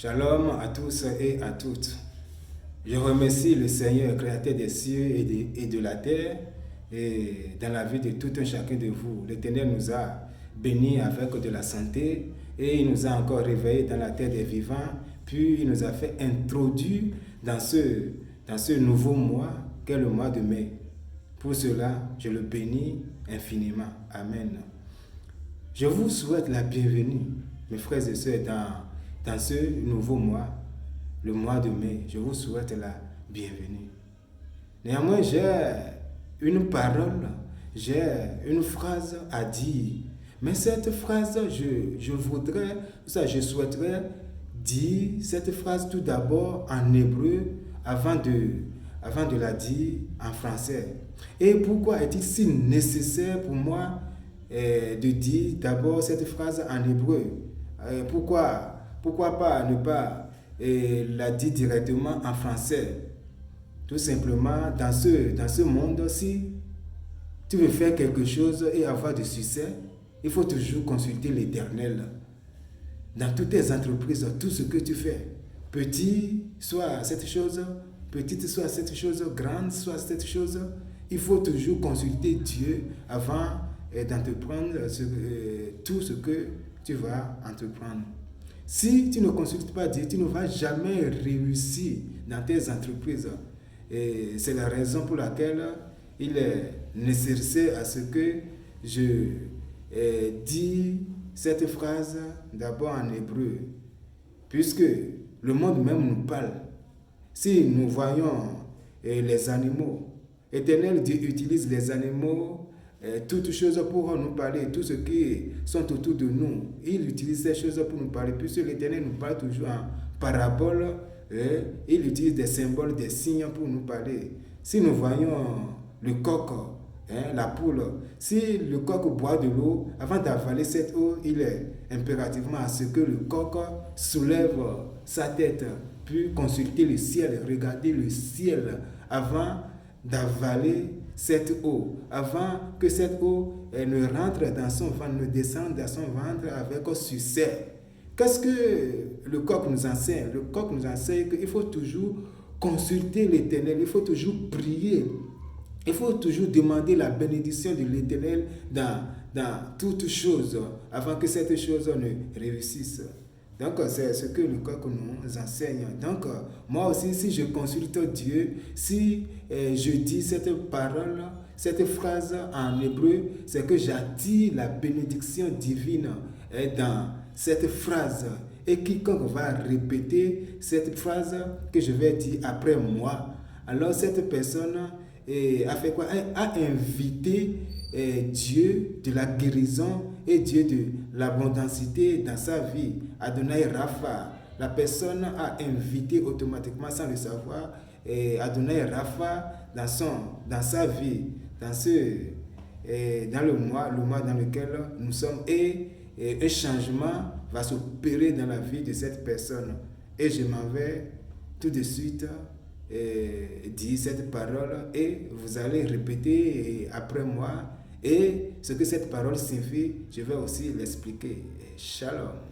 Shalom à tous et à toutes. Je remercie le Seigneur, créateur des cieux et de la terre, et dans la vie de tout un chacun de vous. L'Éternel nous a bénis avec de la santé et il nous a encore réveillés dans la terre des vivants, puis il nous a fait introduire dans ce nouveau mois qu'est le mois de mai. Pour cela, je le bénis infiniment. Amen. Je vous souhaite la bienvenue, mes frères et sœurs, dans ce nouveau mois, le mois de mai. Je vous souhaite la bienvenue. Néanmoins, j'ai une parole, j'ai une phrase à dire. Mais cette phrase, je souhaiterais dire cette phrase tout d'abord en hébreu avant de la dire en français. Et pourquoi est-il si nécessaire pour moi de dire d'abord cette phrase en hébreu? Pourquoi pas ne pas la dire directement en français? Tout simplement, dans ce monde, si tu veux faire quelque chose et avoir du succès, il faut toujours consulter l'Éternel. Dans toutes tes entreprises, tout ce que tu fais, petite soit cette chose, grande soit cette chose, il faut toujours consulter Dieu avant d'entreprendre tout ce que tu vas entreprendre. Si tu ne consultes pas Dieu, tu ne vas jamais réussir dans tes entreprises. Et c'est la raison pour laquelle il est nécessaire à ce que je dise cette phrase d'abord en hébreu. Puisque le monde même nous parle. Si nous voyons les animaux, l'Éternel Dieu utilise les animaux, toutes choses pour nous parler, tout ce qui sont autour de nous. Il utilise ces choses pour nous parler, puisque l'Éternel nous parle toujours en parabole. Il utilise des symboles, des signes pour nous parler. Si nous voyons le coq, la poule, si le coq boit de l'eau, avant d'avaler cette eau, il est impérativement à ce que le coq soulève sa tête, puis consulter le ciel, regarder le ciel avant d'avaler cette eau, avant que cette eau ne rentre dans son ventre, ne descende dans son ventre avec succès. Qu'est-ce que le coq nous enseigne? Le coq nous enseigne qu'il faut toujours consulter l'Éternel, il faut toujours prier, il faut toujours demander la bénédiction de l'Éternel dans toutes choses avant que cette chose ne réussisse. Donc, c'est ce que le coq nous enseigne. Donc, moi aussi, si je consulte Dieu, si je dis cette parole, cette phrase en hébreu, c'est que j'attire la bénédiction divine dans cette phrase. Et quiconque va répéter cette phrase que je vais dire après moi, alors cette personne a fait quoi? A invité Dieu de la guérison et Dieu de l'abondantité dans sa vie. Adonai Rapha, la personne a invité automatiquement sans le savoir Adonai Rapha dans sa vie, dans le mois dans lequel nous sommes, et un changement va s'opérer dans la vie de cette personne. Et je m'en vais tout de suite dire cette parole et vous allez répéter après moi, et ce que cette parole signifie, je vais aussi l'expliquer. Shalom.